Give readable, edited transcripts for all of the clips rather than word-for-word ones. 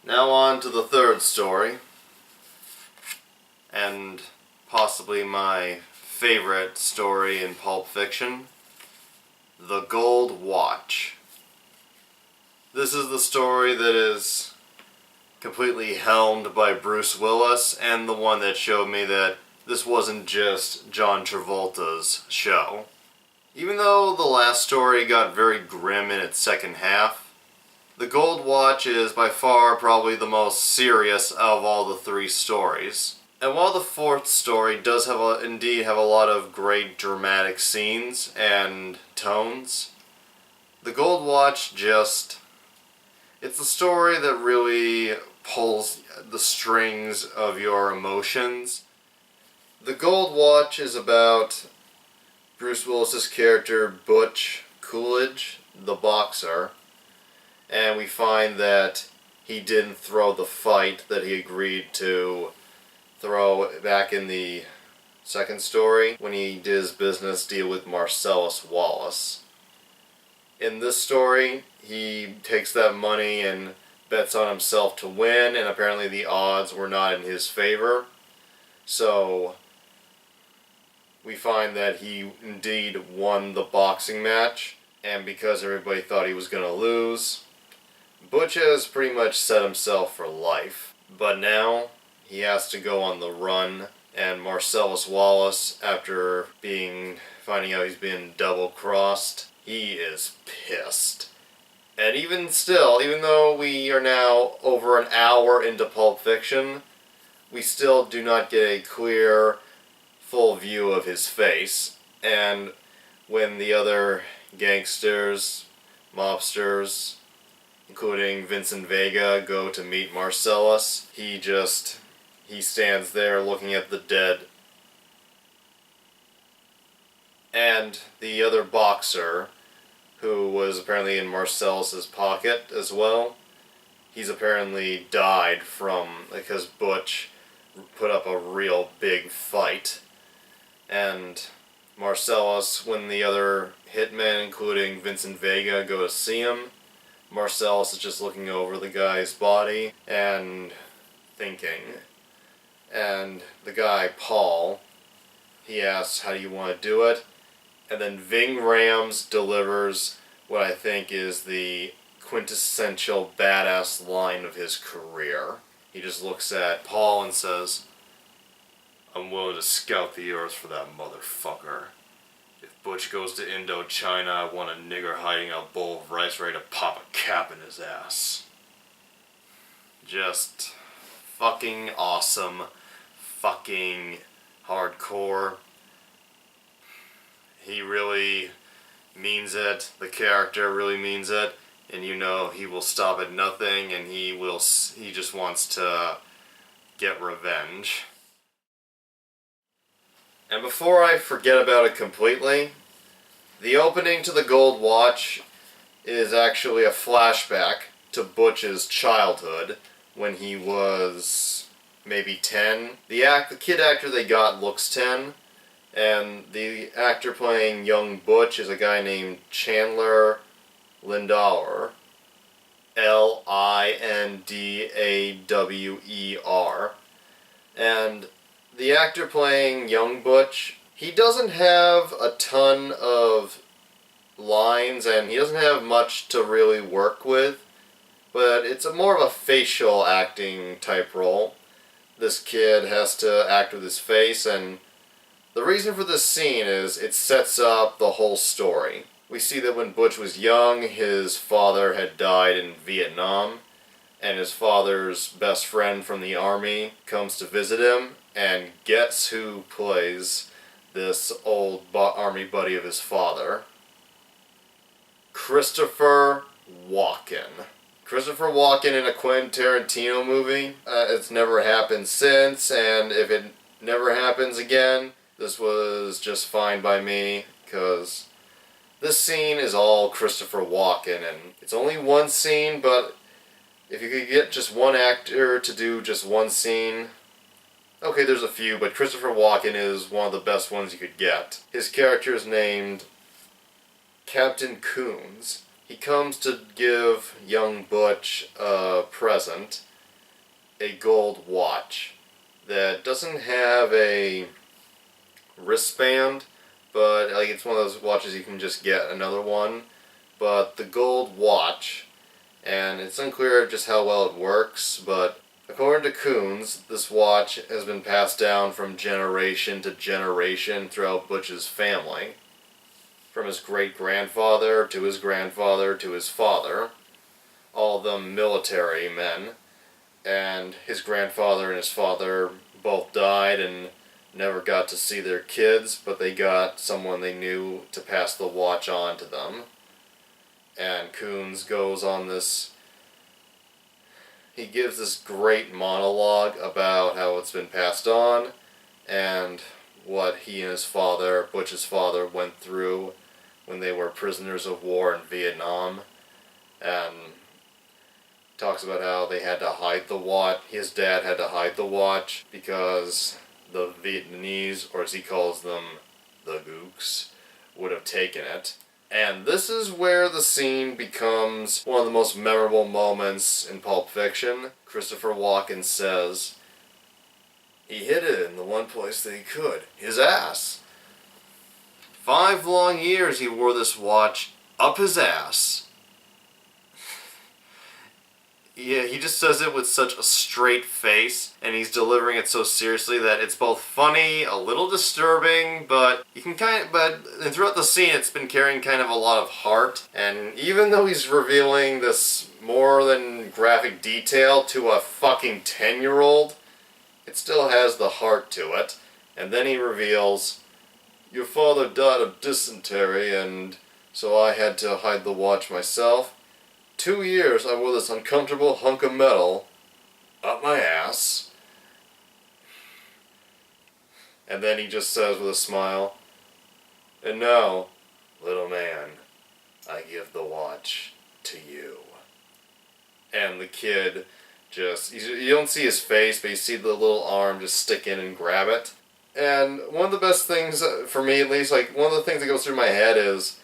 Now on to the third story, and possibly my favorite story in Pulp Fiction, The Gold Watch. This is the story that is completely helmed by Bruce Willis, and the one that showed me that this wasn't just John Travolta's show. Even though the last story got very grim in its second half, The Gold Watch is by far probably the most serious of all the three stories. And while the fourth story does indeed have a lot of great dramatic scenes and tones, The Gold Watch it's a story that really pulls the strings of your emotions. The Gold Watch is about Bruce Willis's character Butch Coolidge, the boxer, and we find that he didn't throw the fight that he agreed to throw back in the second story when he did his business deal with Marcellus Wallace. In this story, he takes that money and bets on himself to win, and apparently the odds were not in his favor. So we find that he indeed won the boxing match, and because everybody thought he was going to lose, Butch has pretty much set himself for life. But now he has to go on the run, and Marcellus Wallace, after finding out he's been double-crossed, he is pissed. And even still, even though we are now over an hour into Pulp Fiction, we still do not get a clear, full view of his face. And when the other gangsters, mobsters, including Vincent Vega, go to meet Marcellus, he stands there looking at the dead. And the other boxer, who was apparently in Marcellus's pocket as well, he's apparently died because Butch put up a real big fight. And Marcellus, when the other hitmen, including Vincent Vega, go to see him, Marcellus is just looking over the guy's body and thinking. And the guy, Paul, he asks, "How do you want to do it?" And then Ving Rhames delivers what I think is the quintessential badass line of his career. He just looks at Paul and says, "I'm willing to scout the earth for that motherfucker. If Butch goes to Indochina, I want a nigger hiding a bowl of rice ready to pop a cap in his ass." Just fucking awesome. Fucking hardcore. He really means it. The character really means it. And you know he will stop at nothing, and he just wants to get revenge. And before I forget about it completely, the opening to The Gold Watch is actually a flashback to Butch's childhood when he was maybe 10. The kid actor they got looks 10, and the actor playing young Butch is a guy named Chandler Lindawer. Lindawer. And the actor playing young Butch, he doesn't have a ton of lines, and he doesn't have much to really work with, but it's more of a facial acting type role. This kid has to act with his face, and the reason for this scene is it sets up the whole story. We see that when Butch was young, his father had died in Vietnam, and his father's best friend from the army comes to visit him, and guess who plays this old army buddy of his father? Christopher Walken. Christopher Walken in a Quentin Tarantino movie. It's never happened since, and if it never happens again, this was just fine by me, because this scene is all Christopher Walken, and it's only one scene, but if you could get just one actor to do just one scene, okay, there's a few, but Christopher Walken is one of the best ones you could get. His character is named Captain Coons. He comes to give young Butch a present, a gold watch that doesn't have a wristband, but like it's one of those watches you can just get another one. But the gold watch, and it's unclear just how well it works, but according to Coons, this watch has been passed down from generation to generation throughout Butch's family. From his great-grandfather to his grandfather to his father, all of them military men, and his grandfather and his father both died and never got to see their kids, but they got someone they knew to pass the watch on to them. And Coons goes on this, he gives this great monologue about how it's been passed on and what he and his father, Butch's father, went through when they were prisoners of war in Vietnam, and talks about how they had to hide the watch, his dad had to hide the watch because the Vietnamese, or as he calls them, the gooks, would have taken it. And this is where the scene becomes one of the most memorable moments in Pulp Fiction. Christopher Walken says, he hid it in the one place that he could, his ass. 5 long years he wore this watch up his ass. Yeah, he just says it with such a straight face, and he's delivering it so seriously that it's both funny, a little disturbing, but you can and throughout the scene it's been carrying kind of a lot of heart, and even though he's revealing this more than graphic detail to a fucking 10-year-old, it still has the heart to it. And then he reveals, your father died of dysentery, and so I had to hide the watch myself. 2 years I wore this uncomfortable hunk of metal up my ass. And then he just says with a smile, and now, little man, I give the watch to you. And the kid just, you don't see his face, but you see the little arm just stick in and grab it. And one of the best things, for me at least, like one of the things that goes through my head is,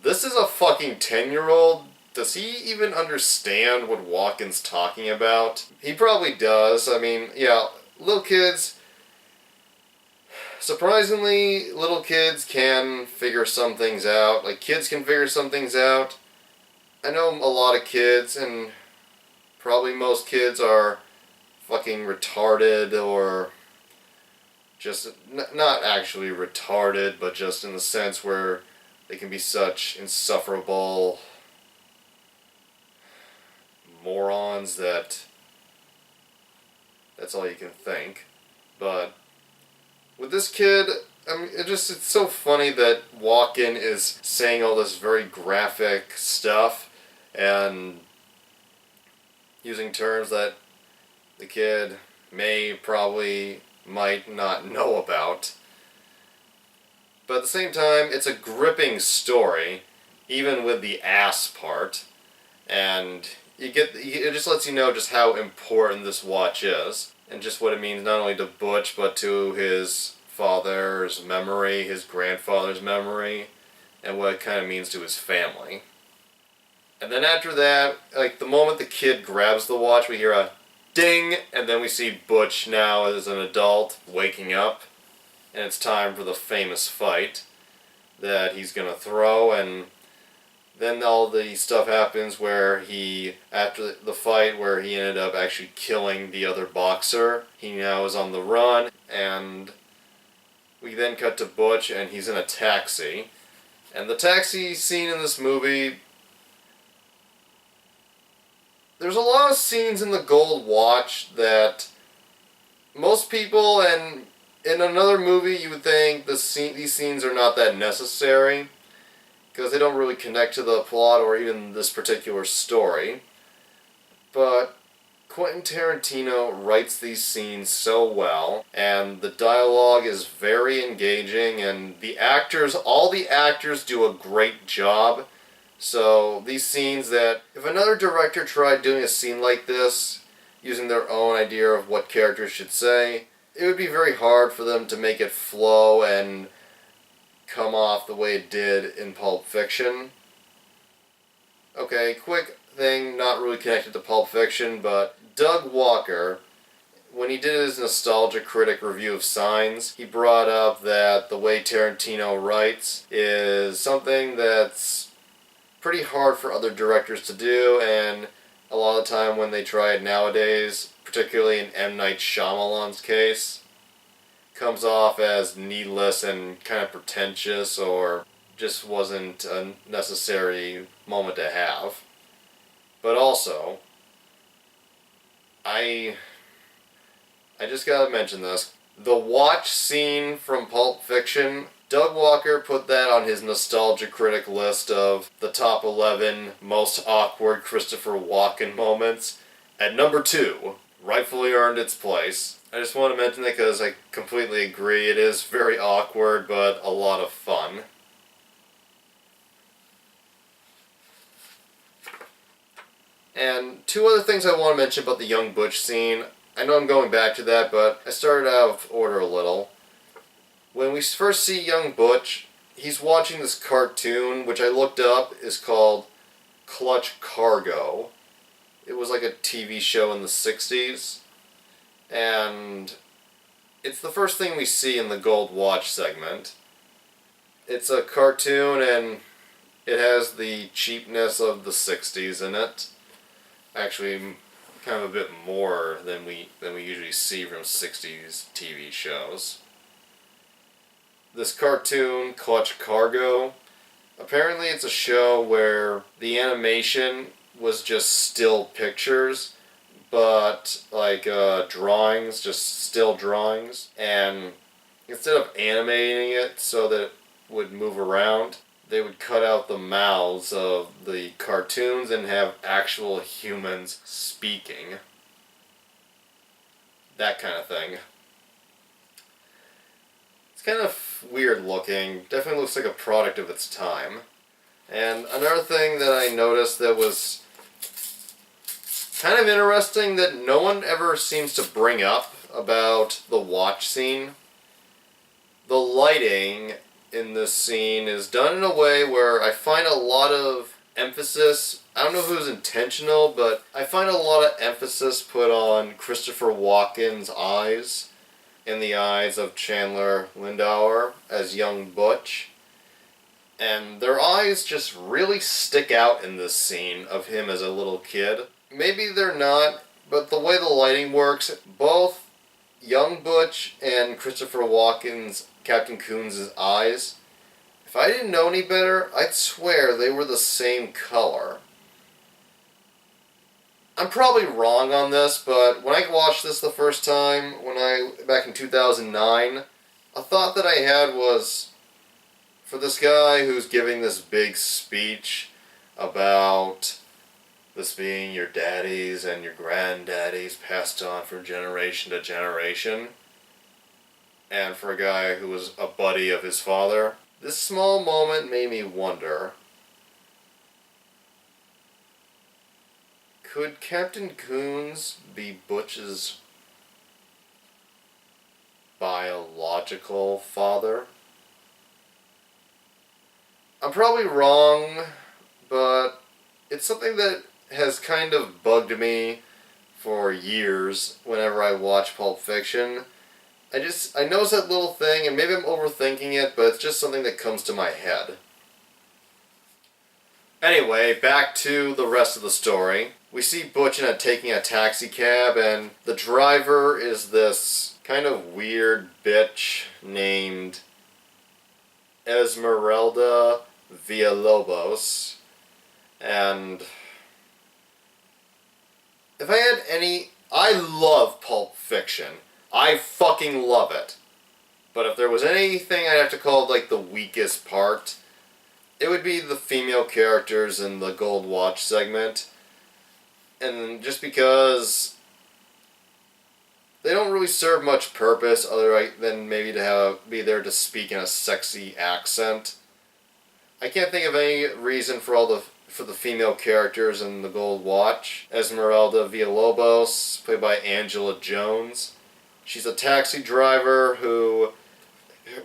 this is a fucking 10-year-old. Does he even understand what Walken's talking about? He probably does. I mean, yeah, little kids, surprisingly, little kids can figure some things out. Like, kids can figure some things out. I know a lot of kids, and probably most kids are fucking retarded, or just, not actually retarded, but just in the sense where they can be such insufferable morons that that's all you can think. But with this kid, I mean, it's so funny that Walken is saying all this very graphic stuff and using terms that the kid might not know about. But at the same time, it's a gripping story, even with the ass part, and it just lets you know just how important this watch is, and just what it means not only to Butch, but to his father's memory, his grandfather's memory, and what it kind of means to his family. And then after that, like the moment the kid grabs the watch, we hear a ding, and then we see Butch now as an adult waking up, and it's time for the famous fight that he's gonna throw. And then all the stuff happens where after the fight, where he ended up actually killing the other boxer, he now is on the run, and we then cut to Butch, and he's in a taxi. And the taxi scene in this movie, there's a lot of scenes in the Gold Watch that most people, and in another movie you would think these scenes are not that necessary, because they don't really connect to the plot or even this particular story. But Quentin Tarantino writes these scenes so well, and the dialogue is very engaging, and all the actors do a great job. So these scenes that, if another director tried doing a scene like this, using their own idea of what characters should say, it would be very hard for them to make it flow and come off the way it did in Pulp Fiction. Okay, quick thing, not really connected to Pulp Fiction, but Doug Walker when he did his Nostalgia Critic review of Signs, he brought up that the way Tarantino writes is something that's pretty hard for other directors to do, and a lot of the time when they try it nowadays, particularly in M. Night Shyamalan's case, comes off as needless and kind of pretentious, or just wasn't a necessary moment to have. But also, I just gotta mention this. The watch scene from Pulp Fiction, Doug Walker put that on his Nostalgia Critic list of the top 11 most awkward Christopher Walken moments. At number 2, rightfully earned its place. I just want to mention it because I completely agree. It is very awkward, but a lot of fun. And 2 other things I want to mention about the young Butch scene. I know I'm going back to that, but I started out of order a little. When we first see young Butch, he's watching this cartoon, which I looked up, is called Clutch Cargo. It was like a TV show in the 60s. And it's the first thing we see in the Gold Watch segment. It's a cartoon and it has the cheapness of the 60s in it. Actually, kind of a bit more than we usually see from 60s TV shows. This cartoon, Clutch Cargo, apparently it's a show where the animation was just still pictures, but like drawings, just still drawings, and instead of animating it so that it would move around, they would cut out the mouths of the cartoons and have actual humans speaking. That kind of thing. It's kind of weird looking. Definitely looks like a product of its time. And another thing that I noticed that was kind of interesting that no one ever seems to bring up about the watch scene. The lighting in this scene is done in a way where I find a lot of emphasis, I don't know if it was intentional, but I find a lot of emphasis put on Christopher Walken's eyes and the eyes of Chandler Lindauer as young Butch. And their eyes just really stick out in this scene of him as a little kid. Maybe they're not, but the way the lighting works, both young Butch and Christopher Walken's Captain Coons' eyes, if I didn't know any better, I'd swear they were the same color. I'm probably wrong on this, but when I watched this the first time, back in 2009, a thought that I had was, for this guy who's giving this big speech about this being your daddy's and your granddaddy's passed on from generation to generation, and for a guy who was a buddy of his father, this small moment made me wonder, could Captain Coons be Butch's biological father? I'm probably wrong, but it's something that has kind of bugged me for years whenever I watch Pulp Fiction. I notice that little thing, and maybe I'm overthinking it, but it's just something that comes to my head. Anyway, back to the rest of the story. We see Butch taking a taxi cab, and the driver is this kind of weird bitch named Esmeralda Villalobos. And if I had I love Pulp Fiction. I fucking love it. But if there was anything I'd have to call like the weakest part, it would be the female characters in the Gold Watch segment. And just because they don't really serve much purpose other than maybe to be there to speak in a sexy accent. I can't think of any reason for the female characters in the Gold Watch. Esmeralda Villalobos, played by Angela Jones. She's a taxi driver who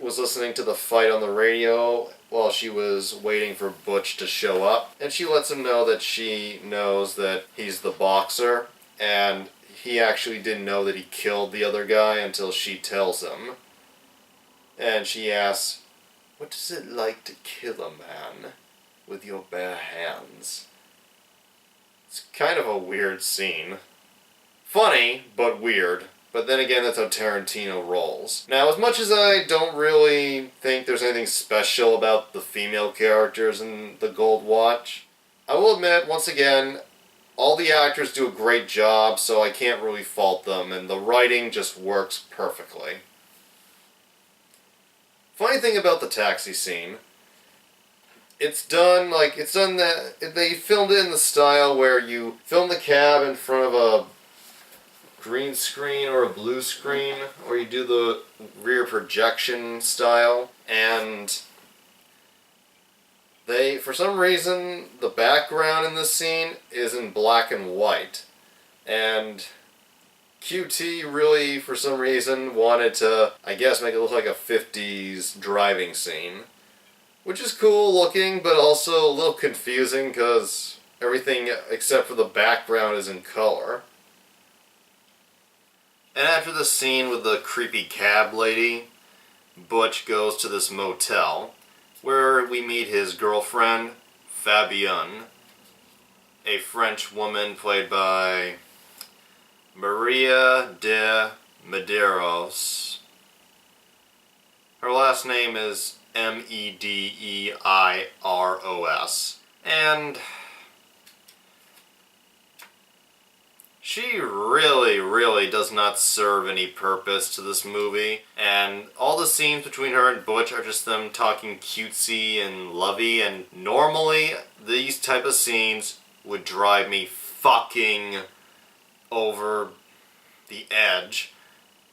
was listening to the fight on the radio while she was waiting for Butch to show up. And she lets him know that she knows that he's the boxer, and he actually didn't know that he killed the other guy until she tells him. And she asks, "What does it like to kill a man with your bare hands?" It's kind of a weird scene. Funny, but weird. But then again, that's how Tarantino rolls. Now, as much as I don't really think there's anything special about the female characters in The Gold Watch, I will admit, once again, all the actors do a great job, so I can't really fault them, and the writing just works perfectly. Funny thing about the taxi scene, they filmed it in the style where you film the cab in front of a green screen or a blue screen, or you do the rear projection style, and for some reason, the background in this scene is in black and white, and QT really, for some reason, wanted to, I guess, make it look like a 50s driving scene. Which is cool looking, but also a little confusing because everything except for the background is in color. And after the scene with the creepy cab lady, Butch goes to this motel where we meet his girlfriend, Fabienne, a French woman played by Maria de Medeiros. Her last name is Medeiros. And she really does not serve any purpose to this movie. And all the scenes between her and Butch are just them talking cutesy and lovey. And normally, these type of scenes would drive me fucking over the edge.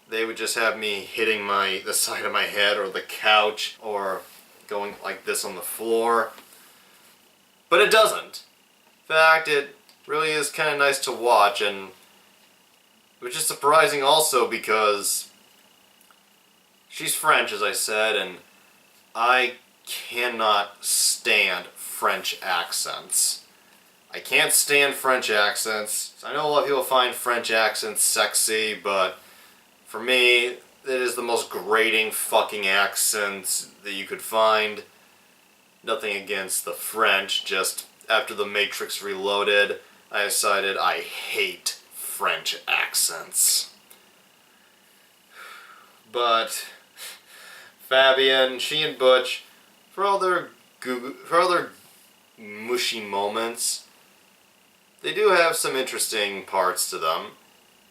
They would just have me hitting the side of my head or the couch or going like this on the floor. But it doesn't. In fact, it really is kind of nice to watch, and which is surprising also because she's French, as I said, and I cannot stand French accents. I can't stand French accents. I know a lot of people find French accents sexy, but for me, it is the most grating fucking accent that you could find. Nothing against the French, just after The Matrix Reloaded, I decided I hate French accents. But Fabienne, she and Butch, for all their mushy moments, they do have some interesting parts to them.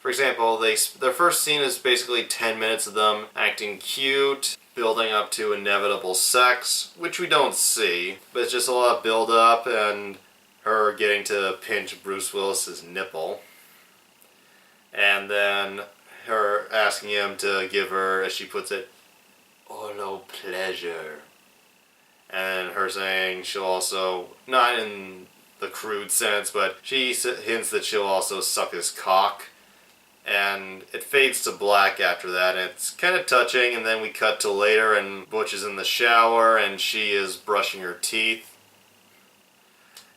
For example, their first scene is basically 10 minutes of them acting cute, building up to inevitable sex, which we don't see, but it's just a lot of build up and her getting to pinch Bruce Willis's nipple. And then her asking him to give her, as she puts it, oral pleasure. And her saying she'll also, not in the crude sense, but she hints that she'll also suck his cock. And it fades to black after that, and it's kind of touching, and then we cut to later, and Butch is in the shower, and she is brushing her teeth.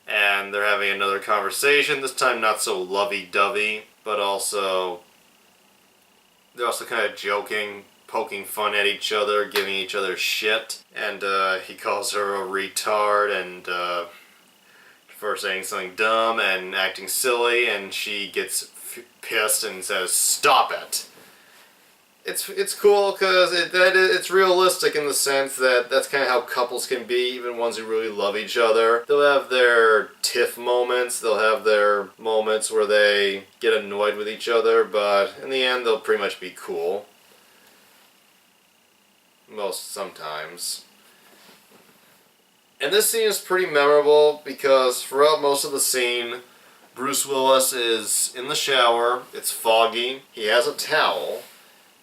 And they're having another conversation, this time not so lovey-dovey, but also they're also kind of joking, poking fun at each other, giving each other shit. And he calls her a retard, and for saying something dumb and acting silly, and she gets pissed and says, "Stop it." It's cool because it's realistic in the sense that that's kind of how couples can be, even ones who really love each other. They'll have their tiff moments, they'll have their moments where they get annoyed with each other, but in the end they'll pretty much be cool. Sometimes. And this scene is pretty memorable because throughout most of the scene, Bruce Willis is in the shower, it's foggy, he has a towel,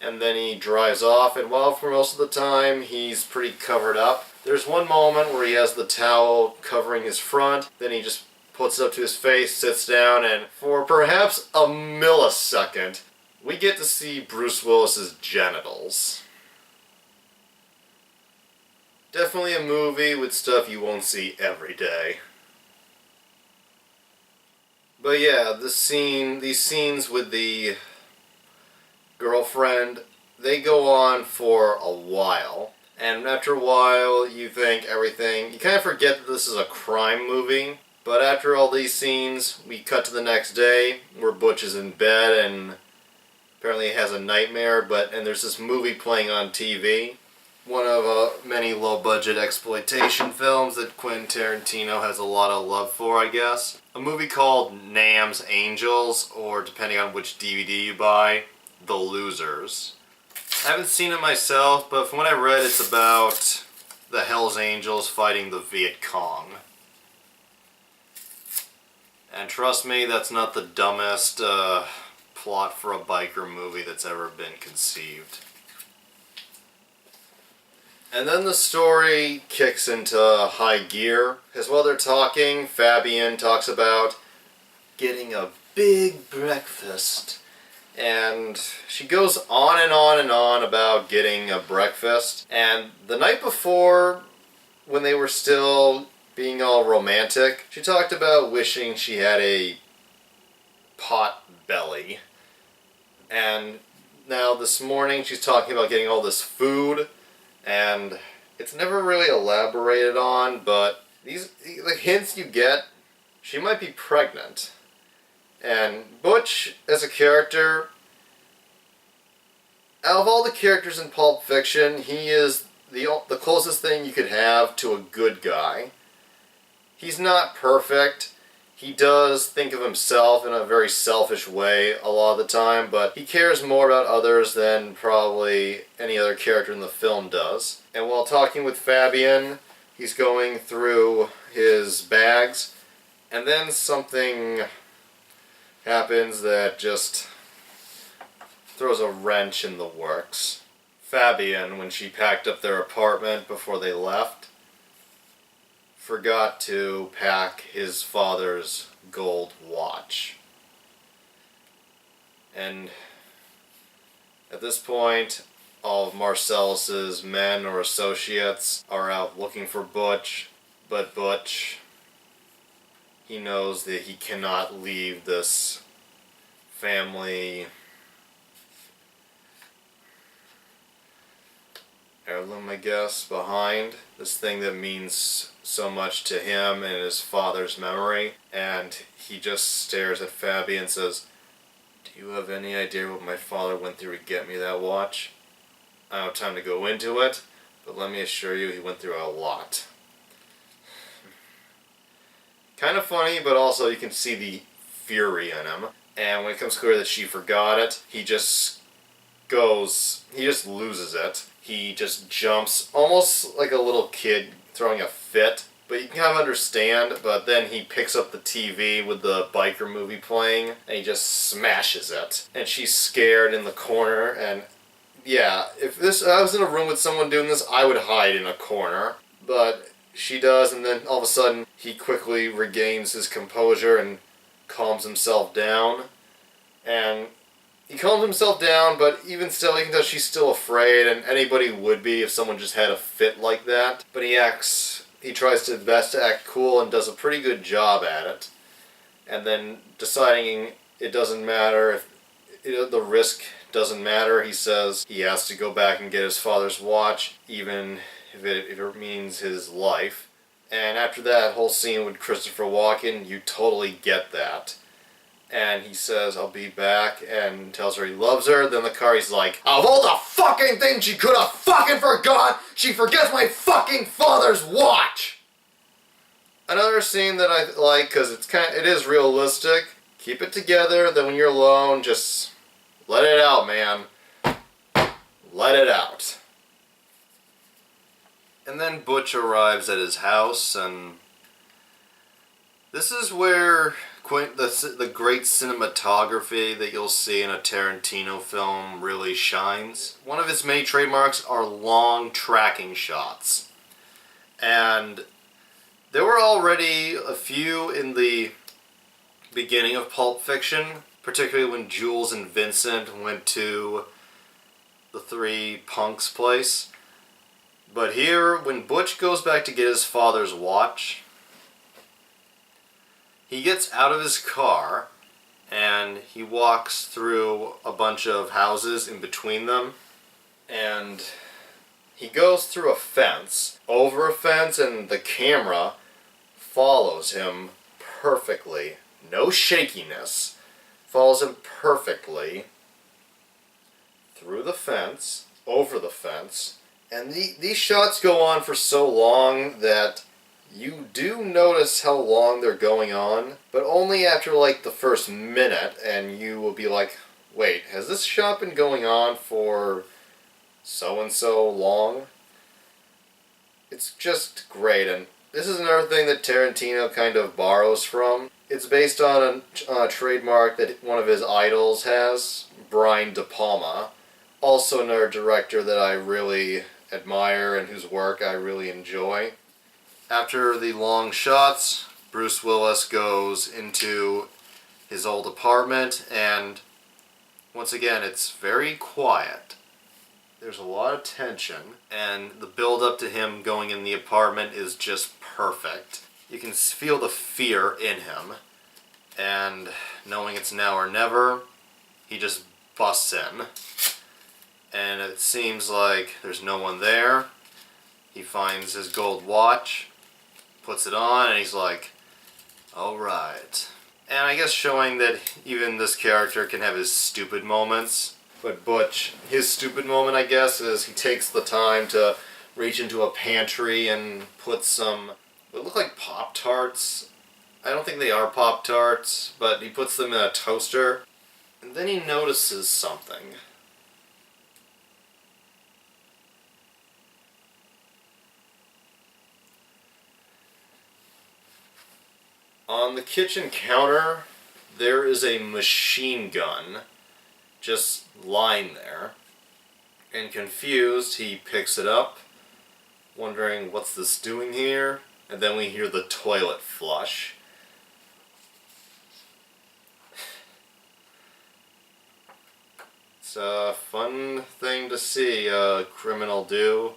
and then he dries off, and while for most of the time he's pretty covered up, there's one moment where he has the towel covering his front, then he just puts it up to his face, sits down, and for perhaps a millisecond, we get to see Bruce Willis's genitals. Definitely a movie with stuff you won't see every day. But yeah, these scenes with the girlfriend, they go on for a while. And after a while, you think everything... You kind of forget that this is a crime movie. But after all these scenes, we cut to the next day, where Butch is in bed and apparently has a nightmare, and there's this movie playing on TV. One of many low-budget exploitation films that Quentin Tarantino has a lot of love for, I guess. A movie called Nam's Angels, or depending on which DVD you buy, The Losers. I haven't seen it myself, but from what I read, it's about the Hells Angels fighting the Viet Cong. And trust me, that's not the dumbest plot for a biker movie that's ever been conceived. And then the story kicks into high gear, because while they're talking, Fabian talks about getting a big breakfast. And she goes on and on and on about getting a breakfast. And the night before, when they were still being all romantic, she talked about wishing she had a pot belly. And now this morning she's talking about getting all this food, and it's never really elaborated on, but the hints you get, she might be pregnant. And Butch, as a character, out of all the characters in Pulp Fiction, he is the closest thing you could have to a good guy. He's not perfect. He does think of himself in a very selfish way a lot of the time, but he cares more about others than probably any other character in the film does. And while talking with Fabian, he's going through his bags, and then something happens that just throws a wrench in the works. Fabian, when she packed up their apartment before they left, forgot to pack his father's gold watch. And at this point, all of Marcellus's men or associates are out looking for Butch, but Butch, he knows that he cannot leave this family heirloom, I guess, behind. This thing that means so much to him and his father's memory. And he just stares at Fabi and says, "Do you have any idea what my father went through to get me that watch? I don't have time to go into it, but let me assure you he went through a lot." Kind of funny, but also you can see the fury in him. And when it comes clear that she forgot it, he just loses it. He just jumps, almost like a little kid throwing a fit. But you can kind of understand, but then he picks up the TV with the biker movie playing, and he just smashes it. And she's scared in the corner, and yeah, if I was in a room with someone doing this, I would hide in a corner. But she does, and then all of a sudden, he quickly regains his composure and calms himself down. And he calms himself down, but even still, you can tell she's still afraid, and anybody would be if someone just had a fit like that. But he tries his best to act cool and does a pretty good job at it. And then deciding it doesn't matter, if the risk doesn't matter, he says he has to go back and get his father's watch, even if it means his life. And after that whole scene with Christopher Walken, you totally get that. And he says, "I'll be back," and tells her he loves her. Then the car, he's like, "Of all the fucking things she could have fucking forgot, she forgets my fucking father's watch!" Another scene that I like, because it is realistic. Keep it together, then when you're alone, just let it out, man. Let it out. And then Butch arrives at his house, and this is where the great cinematography that you'll see in a Tarantino film really shines. One of his many trademarks are long tracking shots. And there were already a few in the beginning of Pulp Fiction, particularly when Jules and Vincent went to the three punks' place. But here, when Butch goes back to get his father's watch, He gets out of his car and he walks through a bunch of houses in between them, and he goes through a fence, over a fence, and the camera follows him perfectly. No shakiness. Follows him perfectly through the fence, over the fence, and these shots go on for so long that you do notice how long they're going on, but only after like the first minute, and you will be like, wait, has this shot been going on for so and so long? It's just great, and this is another thing that Tarantino kind of borrows from. It's based on a trademark that one of his idols has, Brian De Palma, also another director that I really admire and whose work I really enjoy. After the long shots, Bruce Willis goes into his old apartment, and once again, it's very quiet. There's a lot of tension, and the build-up to him going in the apartment is just perfect. You can feel the fear in him, and knowing it's now or never, he just busts in. And it seems like there's no one there. He finds his gold watch, puts it on, and he's like, alright. And I guess showing that even this character can have his stupid moments. But Butch, his stupid moment, I guess, is he takes the time to reach into a pantry and put some, what look like Pop-Tarts. I don't think they are Pop-Tarts, but he puts them in a toaster. And then he notices something. On the kitchen counter, there is a machine gun just lying there. And confused, he picks it up, wondering what's this doing here, and then we hear the toilet flush. It's a fun thing to see a criminal do.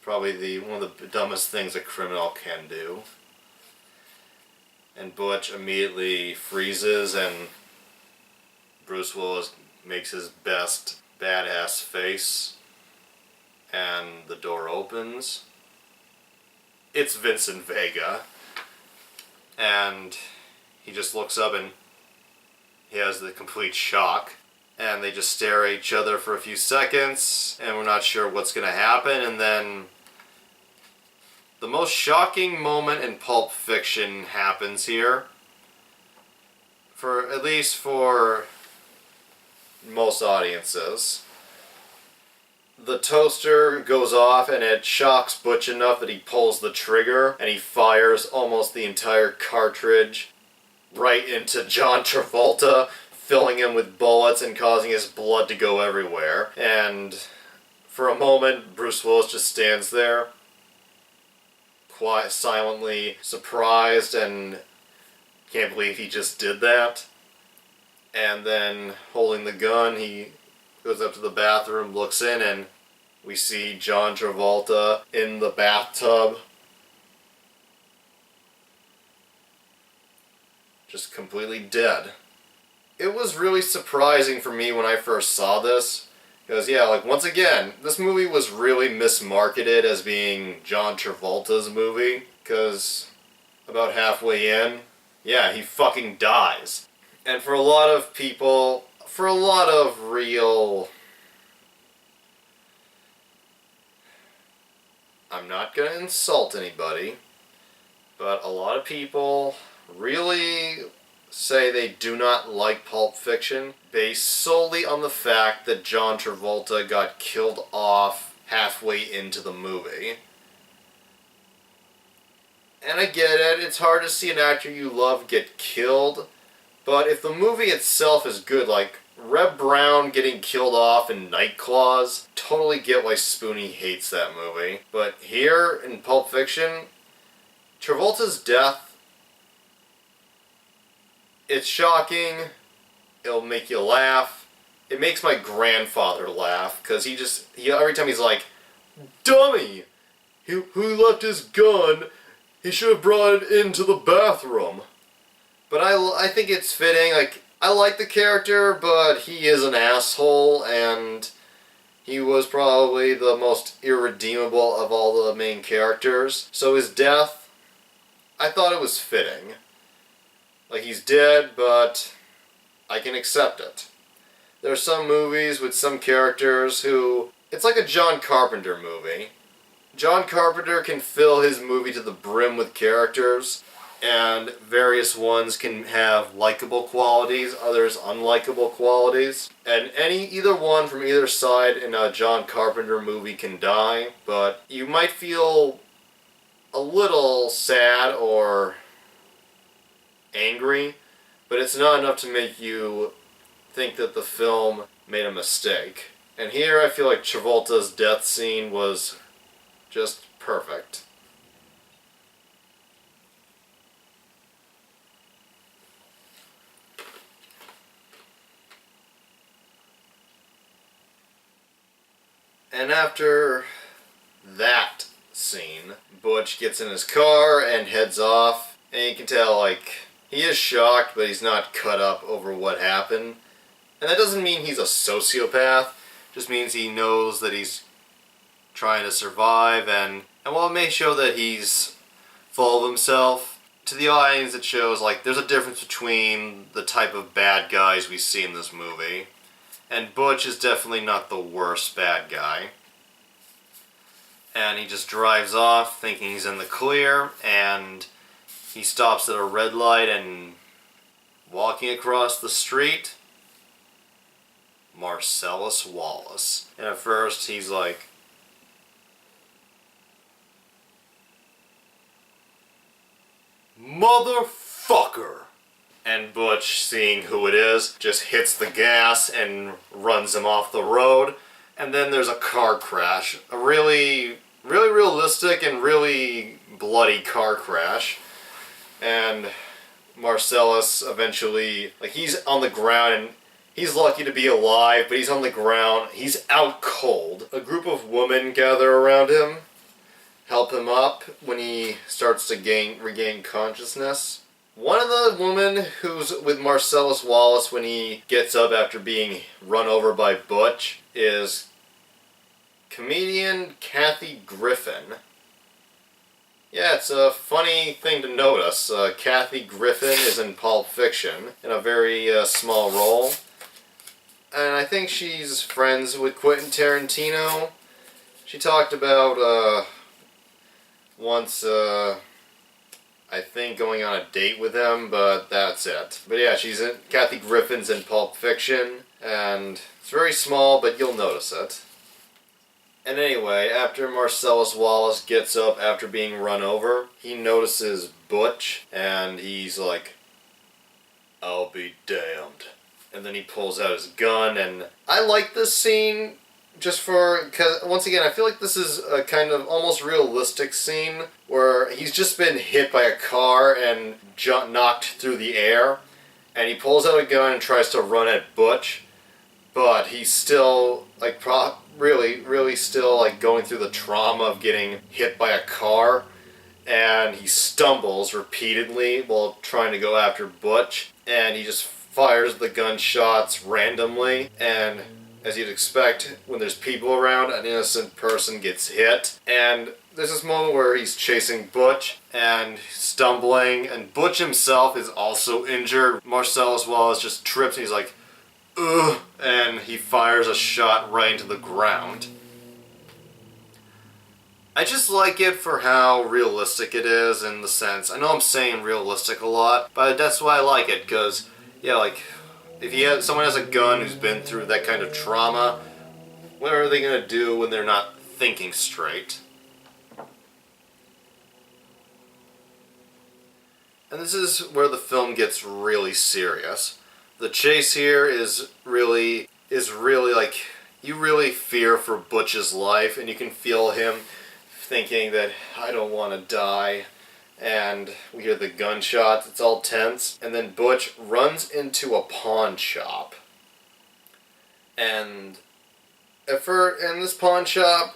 Probably one of the dumbest things a criminal can do. And Butch immediately freezes, and Bruce Willis makes his best badass face, and the door opens. It's Vincent Vega, and he just looks up and he has the complete shock, and they just stare at each other for a few seconds, and we're not sure what's going to happen, and then the most shocking moment in Pulp Fiction happens here. At least for most audiences. The toaster goes off and it shocks Butch enough that he pulls the trigger and he fires almost the entire cartridge right into John Travolta, filling him with bullets and causing his blood to go everywhere. And for a moment, Bruce Willis just stands there, quiet, silently surprised, and can't believe he just did that. And then, holding the gun, he goes up to the bathroom, looks in, and we see John Travolta in the bathtub, just completely dead. It was really surprising for me when I first saw this, because yeah, like once again, this movie was really mismarketed as being John Travolta's movie, because about halfway in, yeah, he fucking dies. And for a lot of people, for a lot of real, I'm not going to insult anybody, but a lot of people really say they do not like Pulp Fiction based solely on the fact that John Travolta got killed off halfway into the movie. And I get it, it's hard to see an actor you love get killed, but if the movie itself is good, like Reb Brown getting killed off in Night Claws, totally get why Spoonie hates that movie. But here in Pulp Fiction, Travolta's death, it's shocking, it'll make you laugh. It makes my grandfather laugh, because he every time he's like, dummy! Who left his gun? He should have brought it into the bathroom. But I think it's fitting. Like, I like the character, but he is an asshole, and he was probably the most irredeemable of all the main characters. So his death, I thought it was fitting. Like, he's dead, but I can accept it. There are some movies with some characters who... It's like a John Carpenter movie. John Carpenter can fill his movie to the brim with characters, and various ones can have likable qualities, others unlikable qualities. And either one from either side in a John Carpenter movie can die, but you might feel a little sad or angry, but it's not enough to make you think that the film made a mistake. And here I feel like Travolta's death scene was just perfect. And after that scene, Butch gets in his car and heads off, and you can tell, like, he is shocked, but he's not cut up over what happened. And that doesn't mean he's a sociopath, it just means he knows that he's trying to survive, and while it may show that he's full of himself, to the audience it shows, like, there's a difference between the type of bad guys we see in this movie. And Butch is definitely not the worst bad guy. And he just drives off thinking he's in the clear, and he stops at a red light, and walking across the street, Marcellus Wallace. And at first he's like, motherfucker! And Butch, seeing who it is, just hits the gas and runs him off the road. And then there's a car crash. A really realistic and really bloody car crash. And Marcellus eventually, like, he's on the ground, and he's lucky to be alive, but he's on the ground. He's out cold. A group of women gather around him, help him up when he starts to regain consciousness. One of the women who's with Marcellus Wallace when he gets up after being run over by Butch is comedian Kathy Griffin. Yeah, it's a funny thing to notice. Kathy Griffin is in Pulp Fiction in a very small role. And I think she's friends with Quentin Tarantino. She talked about once... I think going on a date with him, but that's it. But yeah, Kathy Griffin's in Pulp Fiction, and it's very small, but you'll notice it. And anyway, after Marcellus Wallace gets up after being run over, he notices Butch, and he's like, I'll be damned. And then he pulls out his gun, and I like this scene because, once again, I feel like this is a kind of almost realistic scene where he's just been hit by a car and knocked through the air, and he pulls out a gun and tries to run at Butch, but he's still, like, really still, like, going through the trauma of getting hit by a car, and he stumbles repeatedly while trying to go after Butch, and he just fires the gunshots randomly, and as you'd expect, when there's people around, an innocent person gets hit. And there's this moment where he's chasing Butch and stumbling, and Butch himself is also injured. Marcellus Wallace just trips and he's like, ugh, and he fires a shot right into the ground. I just like it for how realistic it is in the sense, I know I'm saying realistic a lot, but that's why I like it, because, yeah, like, if someone has a gun who's been through that kind of trauma, what are they going to do when they're not thinking straight? And this is where the film gets really serious. The chase here is really like, you really fear for Butch's life, and you can feel him thinking that, I don't want to die. And we hear the gunshots, it's all tense, and then Butch runs into a pawn shop. And in this pawn shop,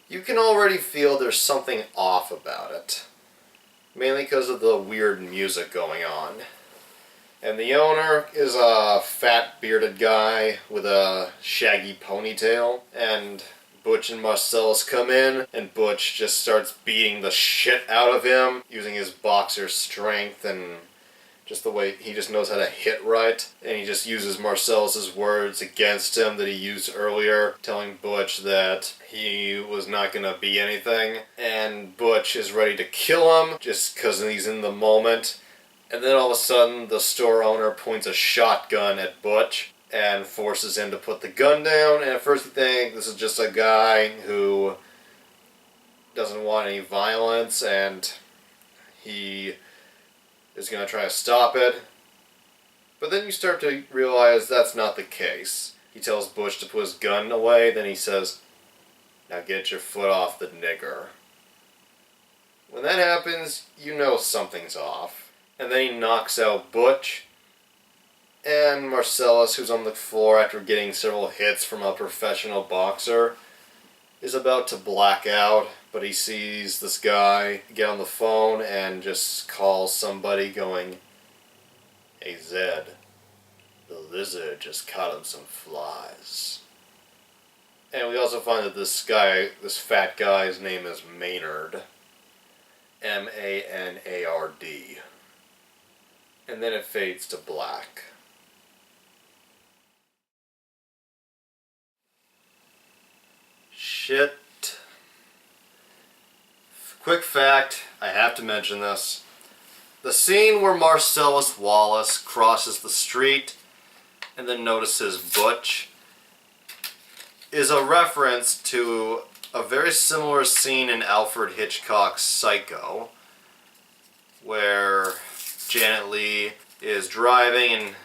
you can already feel there's something off about it. Mainly because of the weird music going on. And the owner is a fat bearded guy with a shaggy ponytail. And Butch and Marcellus come in, and Butch just starts beating the shit out of him, using his boxer strength and just the way he just knows how to hit right. And he just uses Marcellus's words against him that he used earlier, telling Butch that he was not gonna be anything. And Butch is ready to kill him just because he's in the moment. And then all of a sudden, the store owner points a shotgun at Butch and forces him to put the gun down. And at first you think this is just a guy who doesn't want any violence and he is going to try to stop it. But then you start to realize that's not the case. He tells Butch to put his gun away, then he says, "Now get your foot off the nigger." When that happens, you know something's off. And then he knocks out Butch, and Marcellus, who's on the floor after getting several hits from a professional boxer, is about to black out, but he sees this guy get on the phone and just calls somebody going, "Hey Zed, the lizard just caught him some flies." And we also find that this fat guy's name is Maynard. M-A-N-A-R-D. And then it fades to black. Shit. Quick fact, I have to mention this. The scene where Marcellus Wallace crosses the street and then notices Butch is a reference to a very similar scene in Alfred Hitchcock's Psycho, where Janet Leigh is driving and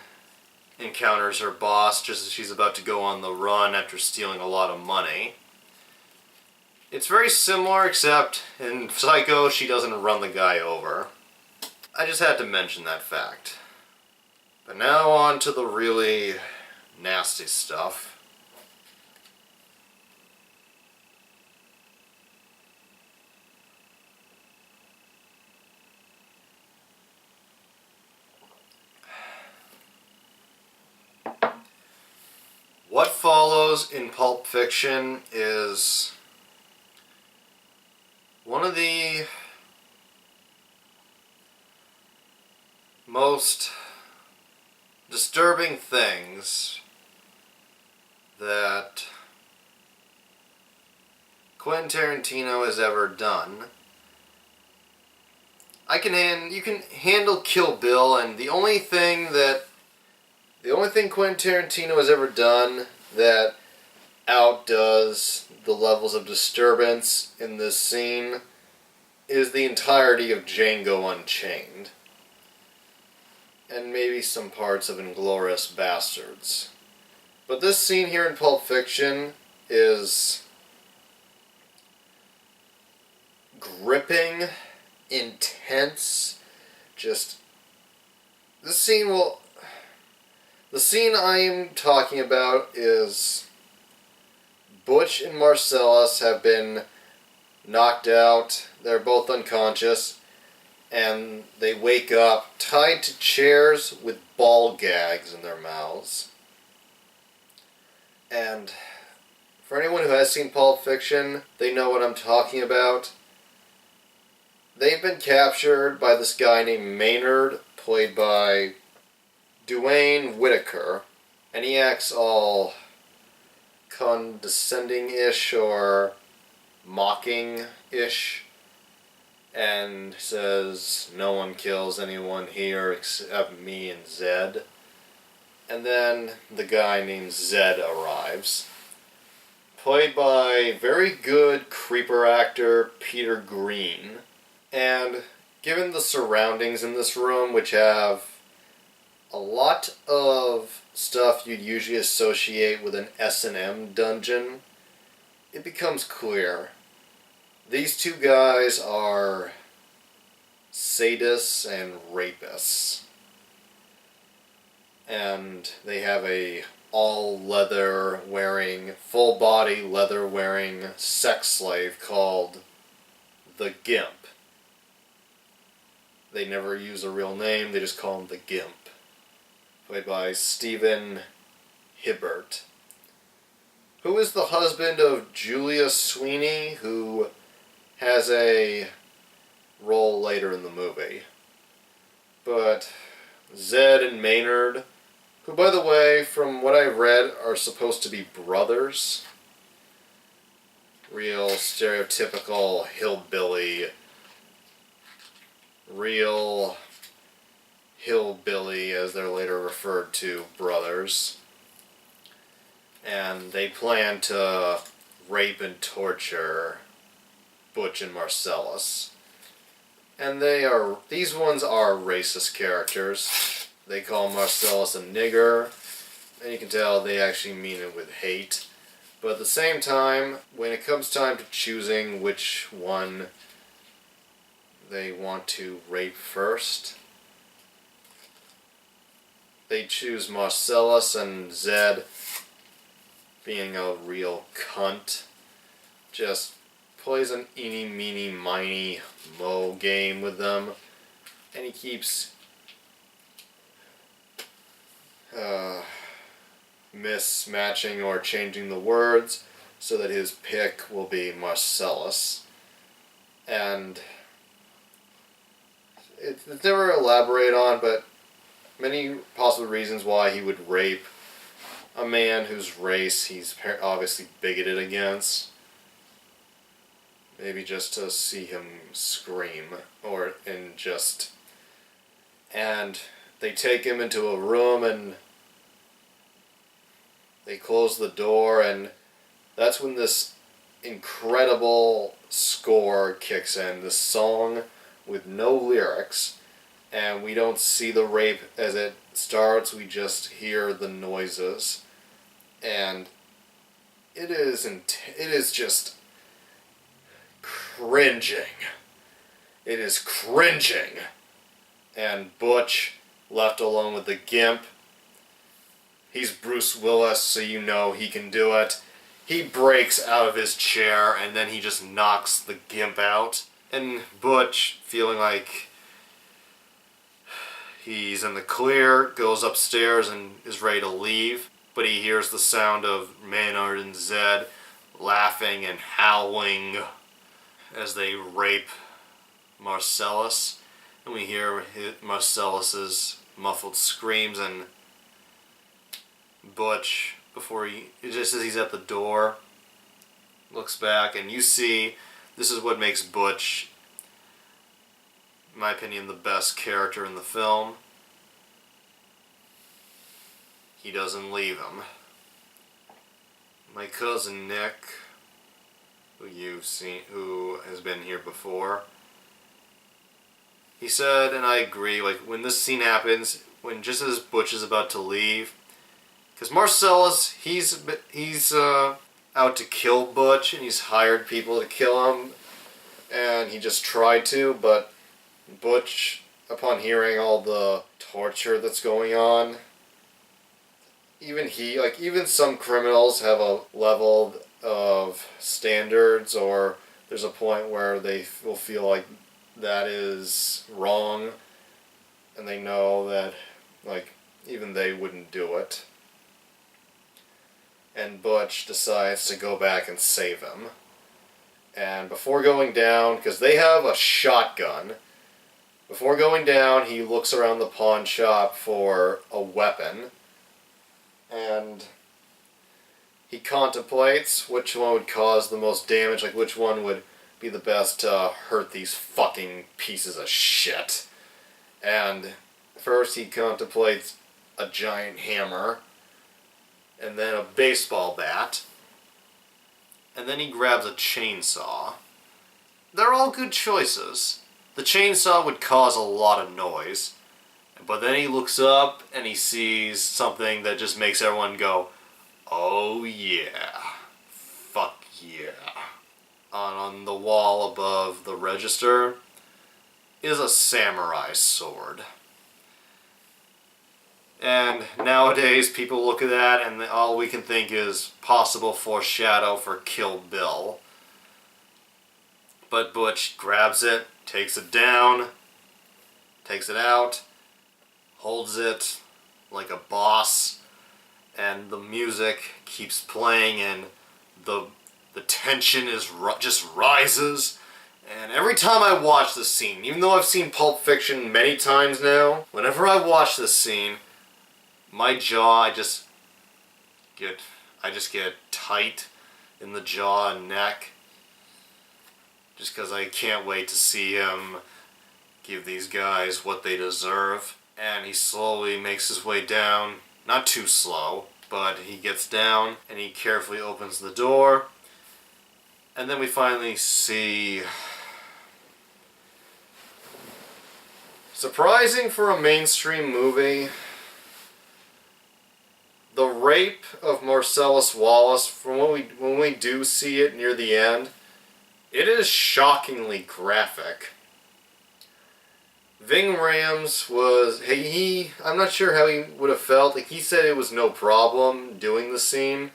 encounters her boss just as she's about to go on the run after stealing a lot of money. It's very similar, except in Psycho she doesn't run the guy over. I just had to mention that fact. But now on to the really nasty stuff. What follows in Pulp Fiction is one of the most disturbing things that Quentin Tarantino has ever done. You can handle Kill Bill, and the only thing Quentin Tarantino has ever done that outdoes the levels of disturbance in this scene is the entirety of Django Unchained. And maybe some parts of Inglourious Bastards. But this scene here in Pulp Fiction is gripping, intense, the scene I'm talking about is Butch and Marcellus have been knocked out, they're both unconscious, and they wake up tied to chairs with ball gags in their mouths. And for anyone who has seen Pulp Fiction, they know what I'm talking about. They've been captured by this guy named Maynard, played by Duane Whitaker, and he acts all condescending-ish or mocking-ish, and says, "No one kills anyone here except me and Zed." And then the guy named Zed arrives, played by very good creeper actor Peter Green. And given the surroundings in this room, which have a lot of stuff you'd usually associate with an S&M dungeon, it becomes clear. These two guys are sadists and rapists. And they have a all-leather wearing, full-body leather wearing sex slave called the Gimp. They never use a real name, they just call him the Gimp. played by Stephen Hibbert, who is the husband of Julia Sweeney, who has a role later in the movie. But Zed and Maynard, who, by the way, from what I've read, are supposed to be brothers. Real stereotypical hillbilly, as they're later referred to, brothers. And they plan to rape and torture Butch and Marcellus. And these ones are racist characters. They call Marcellus a nigger, and you can tell they actually mean it with hate. But at the same time, when it comes time to choosing which one they want to rape first, they choose Marcellus, and Zed, being a real cunt, just plays an eeny, meeny, miny, mo game with them, and he keeps mismatching or changing the words so that his pick will be Marcellus. And it's never elaborated on, but many possible reasons why he would rape a man whose race he's obviously bigoted against. Maybe just to see him scream, and they take him into a room and they close the door, and that's when this incredible score kicks in, this song with no lyrics, and we don't see the rape as it starts, we just hear the noises, and it is just cringing. It is cringing. And Butch, left alone with the Gimp, he's Bruce Willis, so you know he can do it. He breaks out of his chair, and then he just knocks the Gimp out. And Butch, feeling like he's in the clear, goes upstairs and is ready to leave. But he hears the sound of Maynard and Zed laughing and howling as they rape Marcellus. And we hear Marcellus's muffled screams, and Butch, just as he's at the door, looks back, and you see, this is what makes Butch, in my opinion, the best character in the film. He doesn't leave him. My cousin Nick, who has been here before, he said, and I agree, like, when this scene happens, when just as Butch is about to leave, because Marcellus, he's out to kill Butch, and he's hired people to kill him, and he just tried to, but Butch, upon hearing all the torture that's going on, even some criminals have a level of standards, or there's a point where they will feel like that is wrong, and they know that, like, even they wouldn't do it. And Butch decides to go back and save him. And before going down, because they have a shotgun, before going down, he looks around the pawn shop for a weapon, and he contemplates which one would cause the most damage, like which one would be the best to hurt these fucking pieces of shit. And first he contemplates a giant hammer, and then a baseball bat, and then he grabs a chainsaw. They're all good choices. The chainsaw would cause a lot of noise, but then he looks up and he sees something that just makes everyone go, oh yeah, fuck yeah. On the wall above the register is a samurai sword. And nowadays people look at that and all we can think is possible foreshadow for Kill Bill. But Butch grabs it, takes it down, takes it out, holds it like a boss, and the music keeps playing, and the tension just rises. And every time I watch this scene, even though I've seen Pulp Fiction many times now, whenever I watch this scene, my jaw, I just get tight in the jaw and neck, just because I can't wait to see him give these guys what they deserve. And he slowly makes his way down, not too slow, but he gets down and he carefully opens the door, and then we finally see, surprising for a mainstream movie, the rape of Marcellus Wallace. From when we do see it near the end, it is shockingly graphic. Ving Rhames was, I'm not sure how he would have felt. Like, he said it was no problem doing the scene,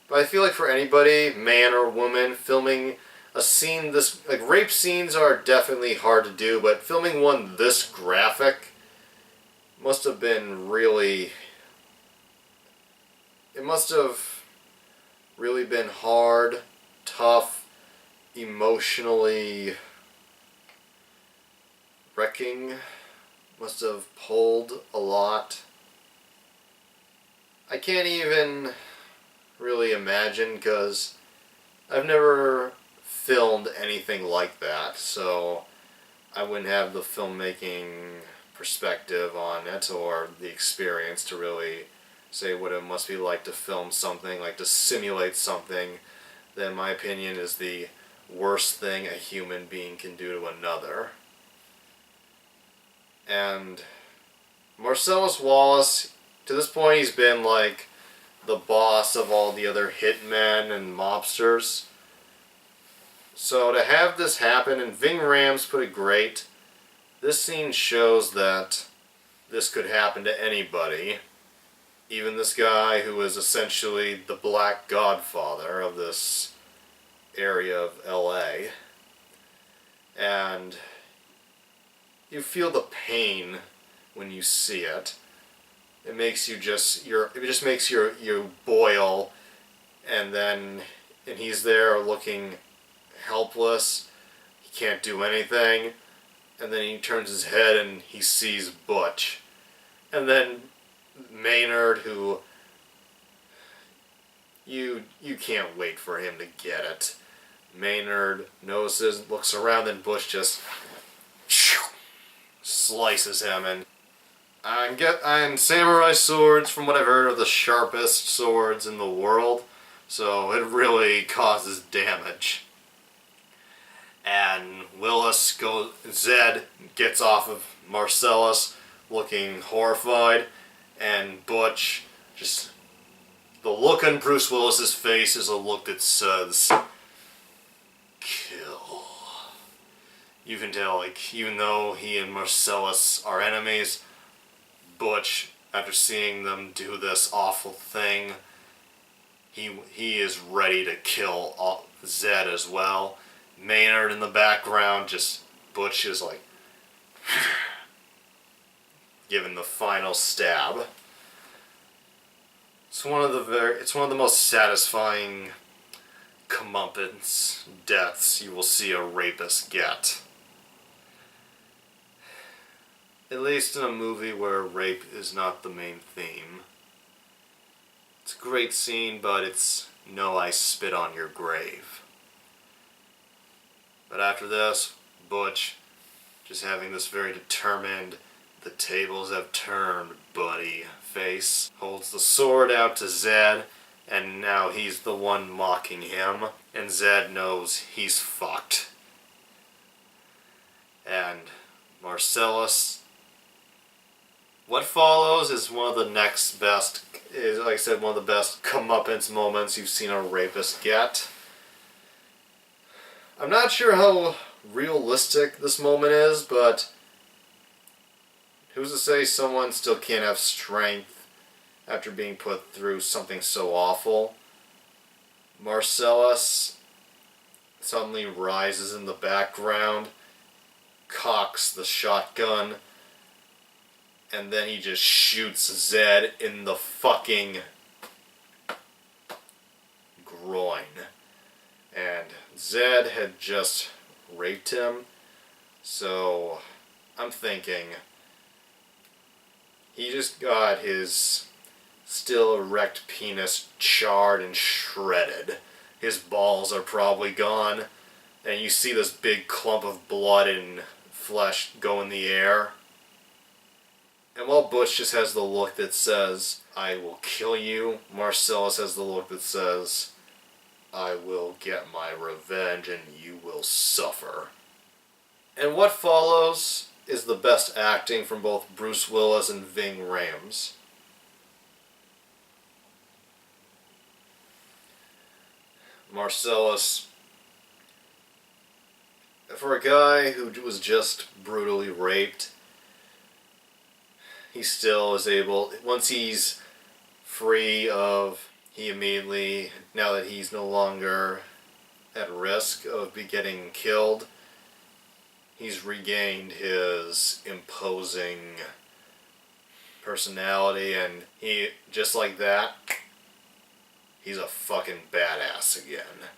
but I feel like for anybody, man or woman, filming a scene this, like, rape scenes are definitely hard to do, but filming one this graphic must have been really, it must have really been hard, tough, emotionally wrecking. Must have pulled a lot. I can't even really imagine, because I've never filmed anything like that, so I wouldn't have the filmmaking perspective on it or the experience to really say what it must be like to film something, like to simulate something that, in my opinion, is the worst thing a human being can do to another. And Marcellus Wallace, to this point, he's been like the boss of all the other hitmen and mobsters. So to have this happen, and Ving Rhames put it great, this scene shows that this could happen to anybody. Even this guy who is essentially the Black Godfather of this area of LA. And you feel the pain when you see it. It makes you just, it just makes you boil, and he's there looking helpless. He can't do anything, and then he turns his head and he sees Butch. And then Maynard, who you can't wait for him to get it. Maynard notices, looks around, and Butch just slices him. And samurai swords, from what I've heard, are the sharpest swords in the world, so it really causes damage. And Zed gets off of Marcellus looking horrified, and Butch, just, the look on Bruce Willis's face is a look that says, kill. You can tell, like, even though he and Marcellus are enemies, Butch, after seeing them do this awful thing, he is ready to kill Zed as well. Maynard in the background, just Butch is like giving the final stab. It's one of the most satisfying comeuppance deaths you will see a rapist get. At least in a movie where rape is not the main theme. It's a great scene, but it's no I spit on your grave. But after this, Butch, just having this very determined, the tables have turned, buddy face, holds the sword out to Zed, and now he's the one mocking him, and Zed knows he's fucked. And Marcellus, what follows is one of the next best, is, like I said, one of the best comeuppance moments you've seen a rapist get. I'm not sure how realistic this moment is, but who's to say someone still can't have strength after being put through something so awful? Marcellus suddenly rises in the background, cocks the shotgun, and then he just shoots Zed in the fucking groin. And Zed had just raped him, so I'm thinking he just got his still erect penis charred and shredded. His balls are probably gone, and you see this big clump of blood and flesh go in the air. And while Butch just has the look that says, "I will kill you," Marcellus has the look that says, "I will get my revenge and you will suffer." And what follows is the best acting from both Bruce Willis and Ving Rhames. Marcellus, for a guy who was just brutally raped, he still is able, once he's free of, he immediately, now that he's no longer at risk of getting killed, he's regained his imposing personality, and he, just like that, he's a fucking badass again.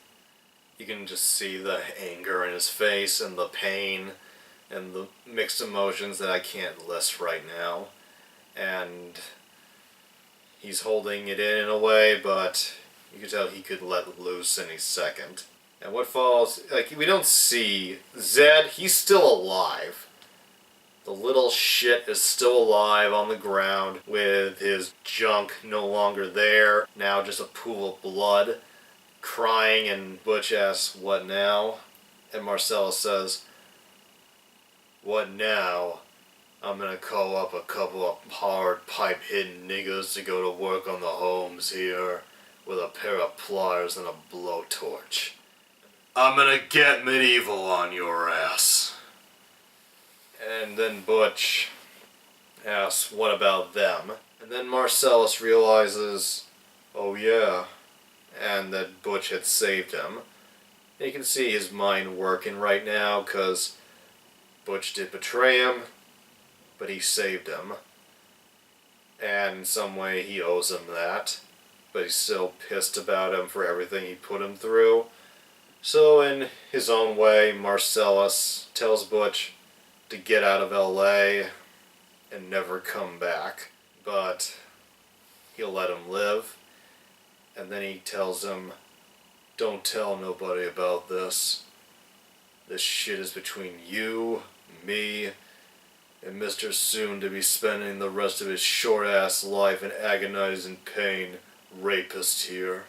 You can just see the anger in his face and the pain and the mixed emotions that I can't list right now. And he's holding it in a way, but you can tell he could let loose any second. And what follows, like, we don't see Zed, he's still alive. The little shit is still alive on the ground with his junk no longer there, now just a pool of blood, crying, and Butch asks, "What now?" And Marcellus says, "What now? I'm gonna call up a couple of hard pipe-hitting niggas to go to work on the homes here with a pair of pliers and a blowtorch. I'm gonna get medieval on your ass." And then Butch asks, "What about them?" And then Marcellus realizes, oh yeah, and that Butch had saved him. And you can see his mind working right now, because Butch did betray him, but he saved him. And in some way he owes him that, but he's still pissed about him for everything he put him through. So in his own way, Marcellus tells Butch to get out of LA and never come back, but he'll let him live. And then he tells him, "Don't tell nobody about this. This shit is between you, me, and Mr. Soon to be spending the rest of his short-ass life in agonizing pain, rapist here."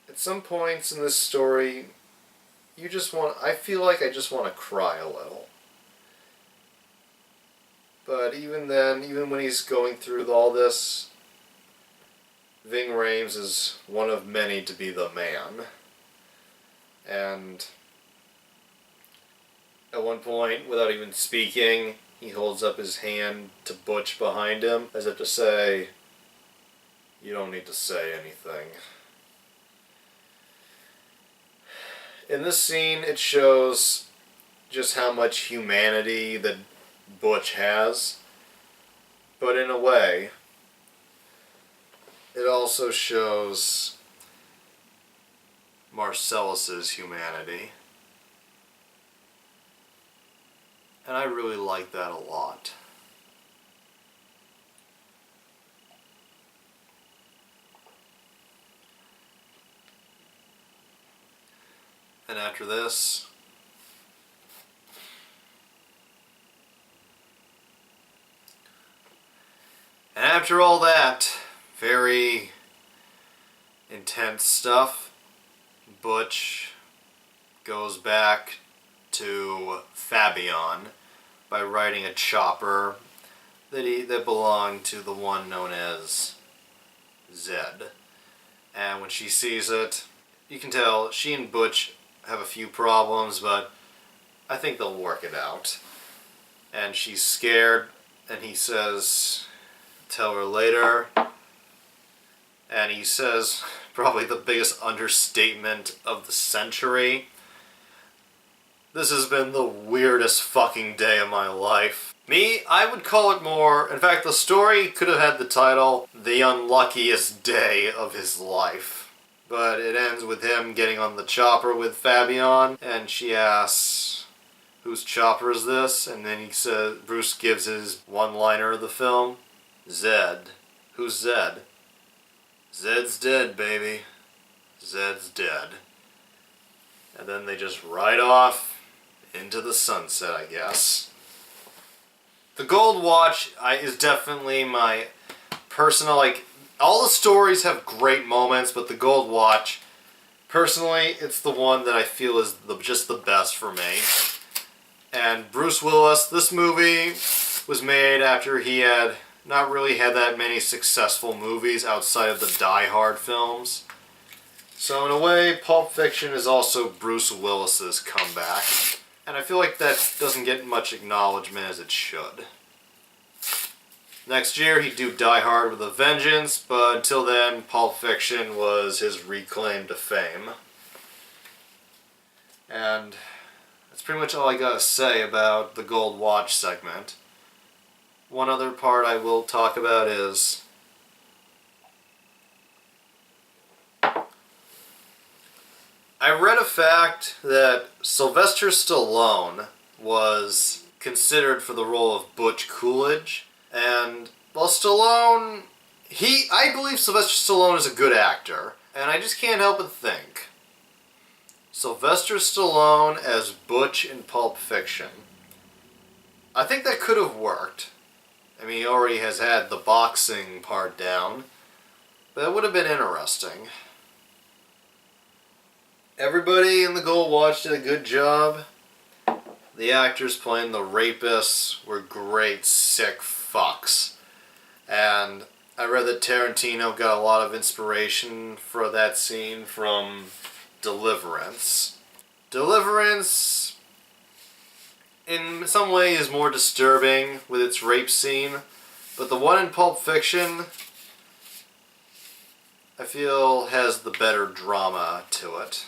At some points in this story, I feel like I just want to cry a little. But even then, even when he's going through all this, Ving Rhames is one of many to be the man. And at one point, without even speaking, he holds up his hand to Butch behind him, as if to say, "You don't need to say anything." In this scene, it shows just how much humanity that Butch has, but in a way, it also shows Marcellus's humanity. And I really like that a lot. And after this, and after all that very intense stuff, Butch goes back to Fabian by riding a chopper that belonged to the one known as Zed. And when she sees it, you can tell she and Butch have a few problems, but I think they'll work it out. And she's scared, and he says, "Tell her later." And he says probably the biggest understatement of the century. "This has been the weirdest fucking day of my life." Me, I would call it more... In fact, the story could have had the title, The Unluckiest Day of His Life. But it ends with him getting on the chopper with Fabian, and she asks, whose chopper is this? And then he says, Bruce gives his one-liner of the film, Zed. Who's Zed? Zed's dead, baby. Zed's dead. And then they just ride off into the sunset, I guess. The Gold Watch is definitely my personal, like, all the stories have great moments, but The Gold Watch, personally, it's the one that I feel is just the best for me. And Bruce Willis, this movie was made after he had not really had that many successful movies outside of the Die Hard films. So in a way, Pulp Fiction is also Bruce Willis's comeback. And I feel like that doesn't get much acknowledgement as it should. Next year, he'd do Die Hard with a Vengeance, but until then, Pulp Fiction was his reclaim to fame. And that's pretty much all I gotta say about the Gold Watch segment. One other part I will talk about is... I read a fact that Sylvester Stallone was considered for the role of Butch Coolidge, and, well, Stallone, I believe Sylvester Stallone is a good actor, and I just can't help but think, Sylvester Stallone as Butch in Pulp Fiction, I think that could have worked. I mean, he already has had the boxing part down, but it would have been interesting. Everybody in the Gold Watch did a good job. The actors playing the rapists were great, sick fucks. And I read that Tarantino got a lot of inspiration for that scene from Deliverance. Deliverance, in some way, is more disturbing with its rape scene, but the one in Pulp Fiction, I feel, has the better drama to it.